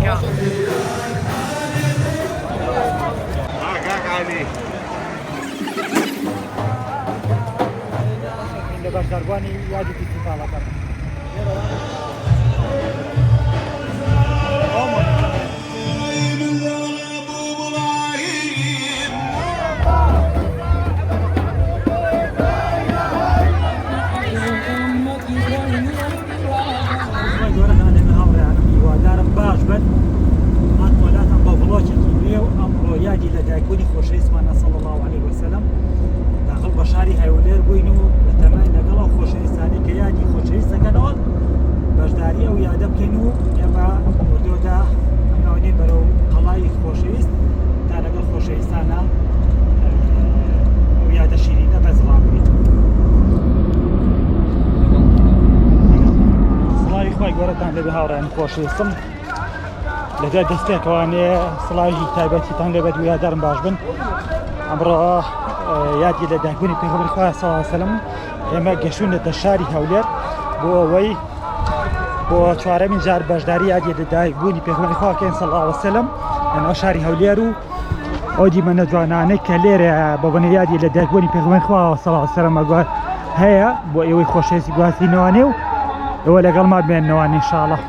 مكة. بەردەربوانی یادی دیجیتاڵەکە هیوادارم باش بن ئەتۆلاتان بە بڵۆکێکی نوێ و ئەمڕۆ یادی لە دایکبوونی خۆشەویستمانە صلی الله عليه وسلم داخل بە شاری هەولێر بووین و بەتەمای لەگەڵ ئەو خۆشەویستانی کە یادی خۆشەویستەکەنەوە بەشداری ئەو یادە بکەین و ئێمە وردۆدا ئەمناوانێ بەرەو قەڵای خۆشەویست تا لەگەڵ خۆشەویستانە ئەو یادە شیرینە بەزڵام بکەین. سڵاوی خۆی گەورەتان لەبێ هاوڕێیان خۆشەویستم لەگەڵ دەستێکەوانێ سڵاوی تایبەتیتان لەبێت و یاددارم باش بن. ئەمڕۆ یادی لە دایکبوونی پێغەمبەری خوا صلی الله علیه وسلم ئێمە گەشتوونەتە شاری هەولێر بۆ ئەوەی بۆ چوارەمین جار بەشداری یادی لە دایکبوونی پێغەمبەری خوا بکەین صلی الله علیه وسلم لەناو شاری هەولێر و ئەو دیمەنە جوانانەی کە لێرە بە بۆنە یادی لە دایکبوونی پێغەمبەری خوا صلی الله علیه وسلم هەیە بۆ ئێوەی خۆشەویستی گواستینەوانێ و ئێوە لەگەڵ ما بمێننەوە ئینشاءالله.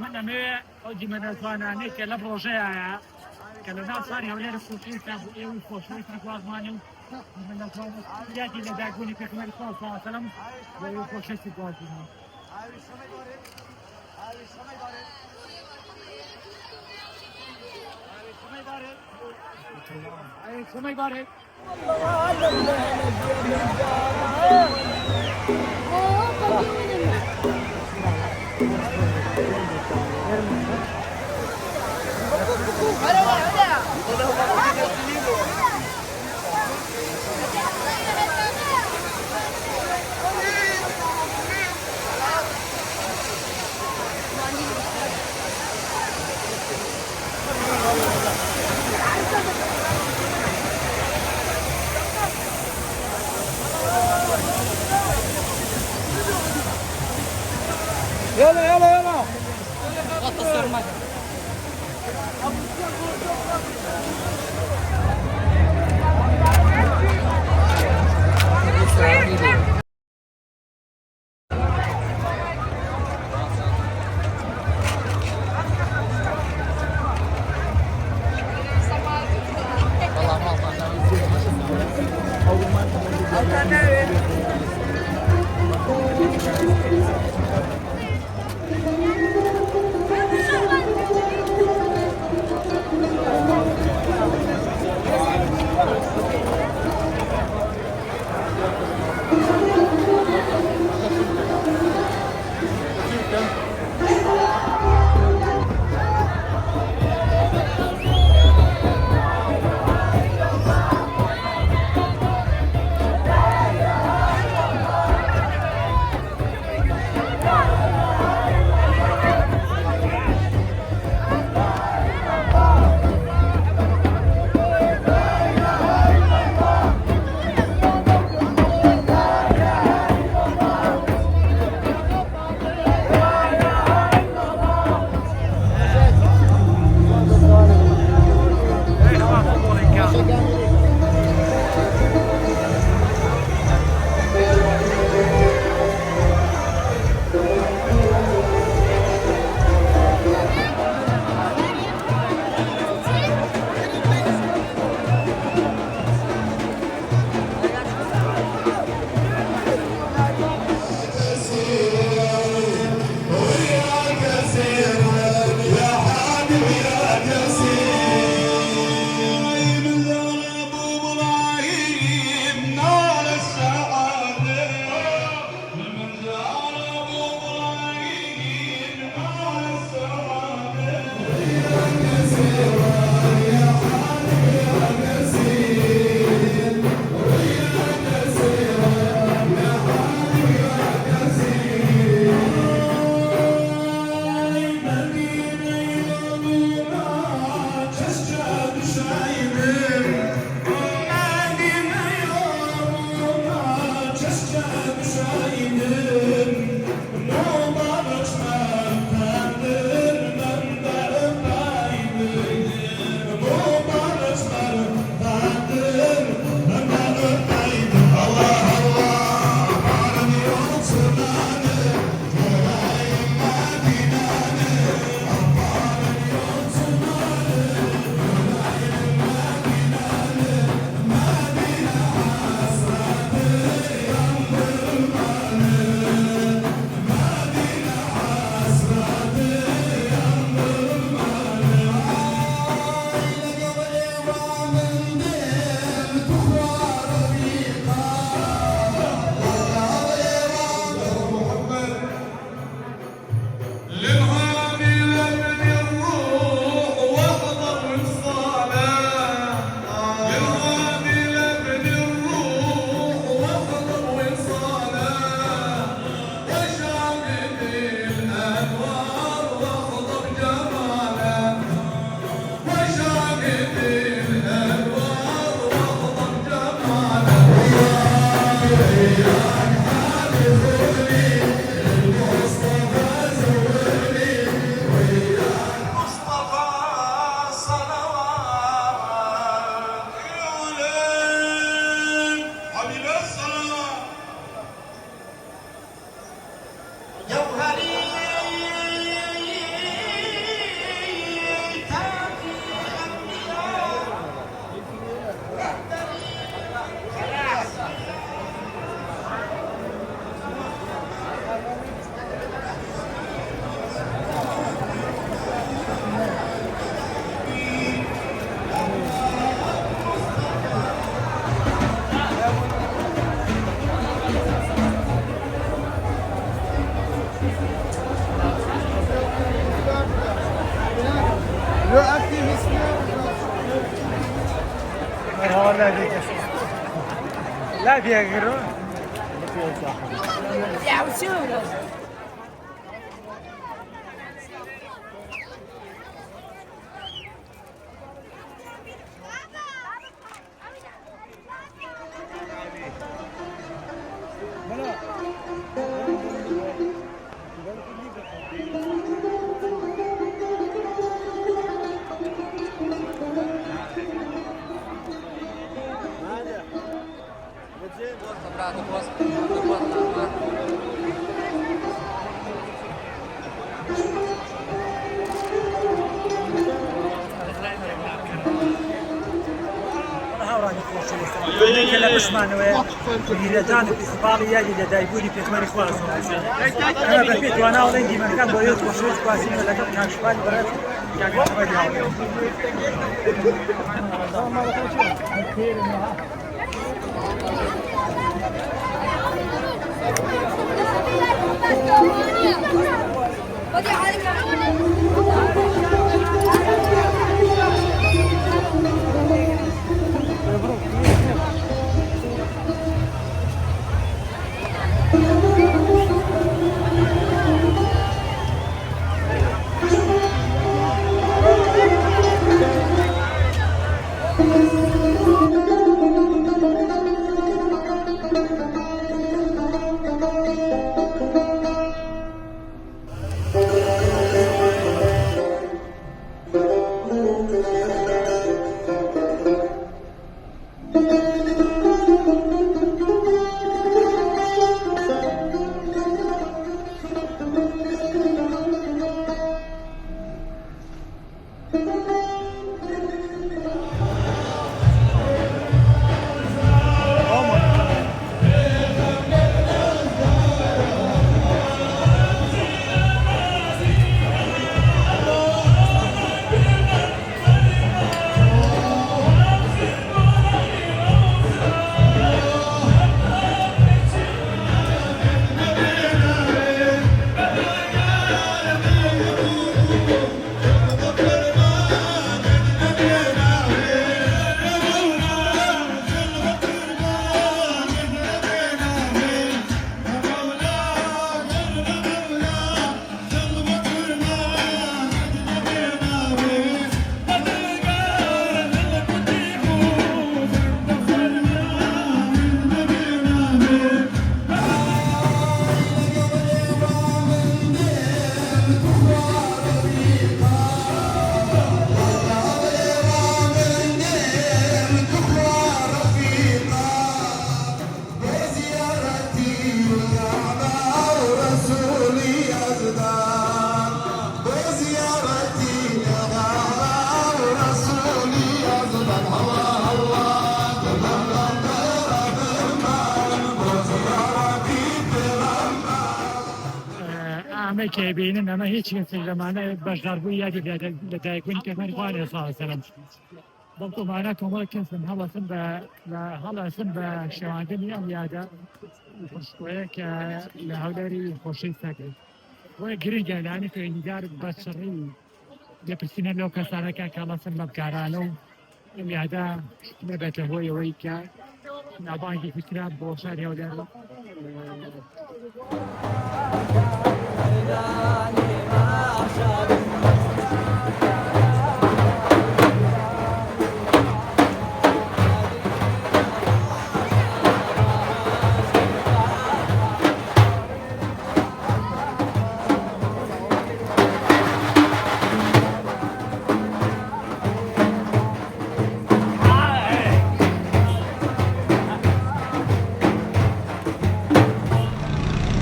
من ئەمێ ئەو دیمەنە جوانانەی کە لەم ڕۆژەیە کە لەناو شاری هەولێر خۆشەویستە بۆ ئێوەی خۆشەویست گوازمانێ و یادی لە دایکبوونی پێغەمبەری خوا صلی الله علیه وسلم بۆ ئێوەی خۆشەویستی گوازمانێ. سمي بارد يلا يلا يلا غطى السرمات لا فيها غيره يا وشو كلا بشمانه ويلتان استقالية لدايبوني في ثمانية خلاص أنا بفيت وأنا ولندي من كان بيوت وشوش قاسين ولا كان كان شوال برد يعني ئەمە کێبینن ئەمە هیچ زمانە بەشداربووی یادی لەدایکبوونی پێغەمبەری صلی الله علیه و سلم بەڵکومانە کۆمەڵ کەسن هەڵەسن بە شێواندنی ئەم یادە خوشکۆیە کە لە هەولێری خۆشەویست دەکەیت وە گرنگە لەوانێ پەیوەندیدار بە شڕی دەپرسینە لەو کەسانەکە کە لەسەر بەبکارانە و ئەم یادا نەبێتە هۆی ئەوەی کە ناوبانگی فکرا بۆ شاری هەولێر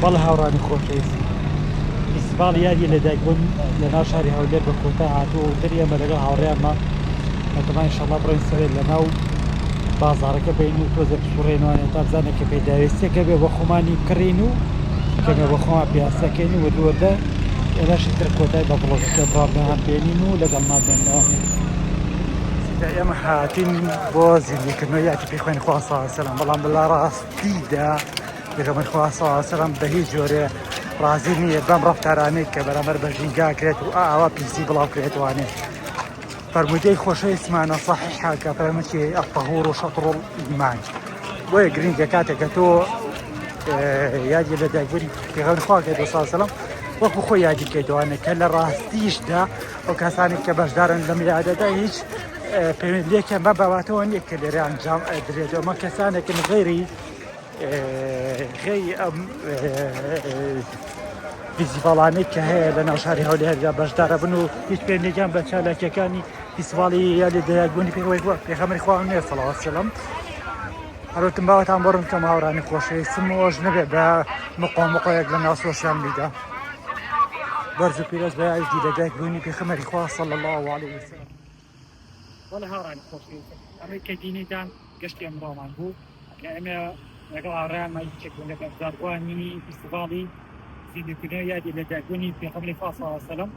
بەڵێ هاوڕانی خۆشەویست فیستیڤاڵ یادی لەدایکبوون لە ناو شاری هەولێر بە کۆتا هاتووە و تر ئێمە لەگەڵ هاوڕێیانمە هەتەمان ئینشەڵڵا بڕۆین سەرێت لە ناو بازاڕەکە بین و تۆزە بسوڕێنەوەیە تا بزانێت کە پێداویستێکە بێ بە خۆمانی بکڕین و کەمێ بە خۆمان پیاسەکەین و وردووەردە ئێمەشی تر کۆتای بە بڵۆگەکە بڕابنەوەیان پێێنین و لەگەڵ مازێنەوە ئێمە هاتین بۆ زیندیکردنەوە یاتی پێی خوا سەڵا سەلام بەڵام بەلا ڕاستیدا پێغەمبەر خوا سەڵا سەلام بە هیچ جۆرێ ڕازی نییە بەم ڕەفتارانەی کە بەرامبەر بە ژینگا کرێت و ئاوا پیسی بڵاو کرێتوانێ فەرموودەی خۆشەویستمانە سەحیحە کە فەرمووی ئەفەهور و شەطر الئیمان بۆیە گرنگە کاتێک کە تۆ یادی لەدایکبوونی پێغەمبەر خوا کردووە سەڵا سەلام وەکو خۆی یادی بکەیتوانێ کە لە ڕاستیشدا ئەو کەسانێک کە بەشدارن لەم یادەدا هیچ پەیوەندیەکیان بە باباتەوە نییە کە لێرە ئەنجام ئەدرێت ئەمە کەسانێکن غەیری ئەم فیستیڤاڵانەی کە هەیە لە ناو شاری هەولێردا بەشدارە بن و هیچ پەیوەندیەکیان بە چالاکیەکانی فیستیڤاڵی یادی لەدایکبوونی پێغەمبەری خوا نییە سەڵاوات وەسەلام هەروەتم باوەتان بڕم کەم هاوڕانی خۆشەویستم وەش نەبێت بە مقۆمقۆیەک لە ناو سۆشیال میدیا بەرز و پیرۆز بە یادی لەدایکبوونی پێغەمبەری خوا صلی الله علیه وسلم وەڵێ هاوڕانی خۆشەویستم ئەمەی کە دینیتان گەشتی ئەمڕۆمان بوو کە ئێمە لەگەڵ هاوڕێیانمان یەکێکبوون لە بەشداربوونی فیستیڤاڵی زیندوکردنەوەی یادی لەدایکبوونی پێغەمبەری خوا صلی الله علیه وسلم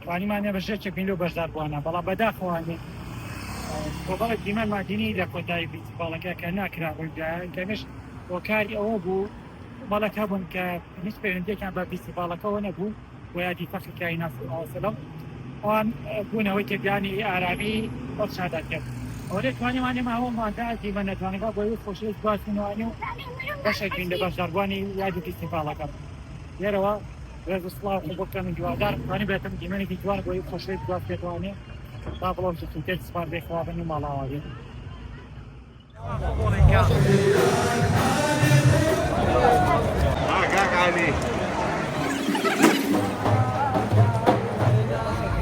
توانیمانە بەشێکێک بین لەو بەشداربووانە بەڵام بەداخەوانێ کۆبەڵێک دیمانمان دینی لە کۆتایی فیستیڤاڵەکە کە ناکرا ڕوویدایە کەمێش هۆکاری ئەوە بوو مەڵەک هەبوون کە هیچ پەیوەندیەکیان بە فیستیڤاڵەکەەوە نەبوو بۆ یادی فەخری کائینات صلی الله علیه وسلم ئەوان بوونەوەی تێبیانی عرابی بەڵ شادات کرد ئەوە توانیمانێ ماوەماندا دیمە نەتوانێت بۆی خۆشەویست باسنوانی و بەشێک بین لە بەشداربوونی یادی فیستیڤاڵەکە لێرەوە ڕێز و سڵاو بۆ بکەن جوادار توانی بێتم دیمەنێکی جوان بۆی خۆشەویست باس پێتوانێ تا بڵۆم سوتێت سپار بێخوا بن و ماڵاوادێ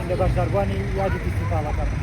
لە بەشداربوونی یادی فیستیڤاڵەکە